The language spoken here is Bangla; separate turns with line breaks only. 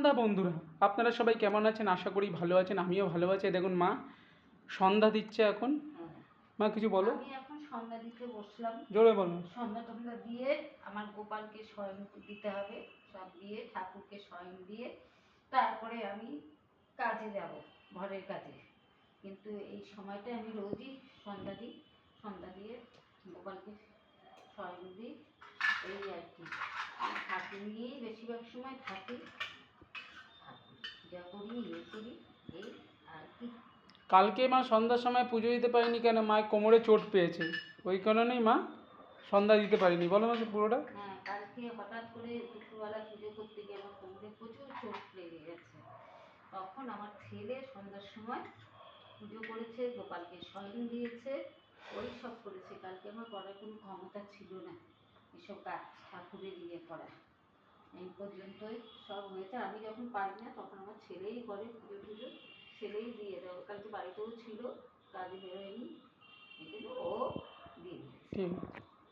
সন্ধ্যা বন্ধুরা, আপনারা সবাই কেমন আছেন? আশা করি ভালো আছেন, আমিও ভালো আছি। দেখুন মা সন্ধ্যা দিচ্ছে এখন।
হ্যাঁ,
মা কিছু বলো।
আমি এখন সন্ধ্যা দিতে বসলাম।
জোরে বলো।
সন্ধ্যা টন্ধ্যা দিয়ে আমার গোপালকে শয়ন দিতে হবে, সব দিয়ে ঠাকুরকে শয়ন দিয়ে তারপরে আমি কাজে যাব, ঘরের কাজে। কিন্তু এই সময়টা আমি রোজই সন্ধ্যা দিই, সন্ধ্যা দিয়ে গোপালকে শয়ন দিই, এই আর কি। ঠাকুর নিয়েই বেশিরভাগ সময় থাকি, যা করি ইয়ে করি, এই আর কি।
কালকে মা সন্ধ্যার সময় পুজো দিতে পারিনি কেন? মায়ের কোমরে চোট পেয়েছে, ওই কারণেই মা সন্ধ্যা দিতে পারিনি। বলো মা পুরোটা।
হ্যাঁ, কালকে হঠাৎ করে দুপুরবেলা পুজো করতে গিয়ে আমার কোমরে প্রচুর চোট লেগে গেছে। তখন আমার ছেলে সন্ধ্যার সময় পুজো করেছে, গোপালকে শয়ন দিয়েছে, ওই সব করেছে। কালকে আমার করার কোনো ক্ষমতা ছিল না এসব কাজ, ঠাকুরের ইয়ে করা। এই পর্যন্তই সব হয়েছে। আমি যখন পারি না তখন আমার ছেলেই করে পুজো টুজো, ছেলেই দিয়ে দেয়। কালকে বাড়িতেও ছিল, কাজে বেরোয়নি, এই জন্য ও দিয়ে দিয়েছে।
ঠিক আছে।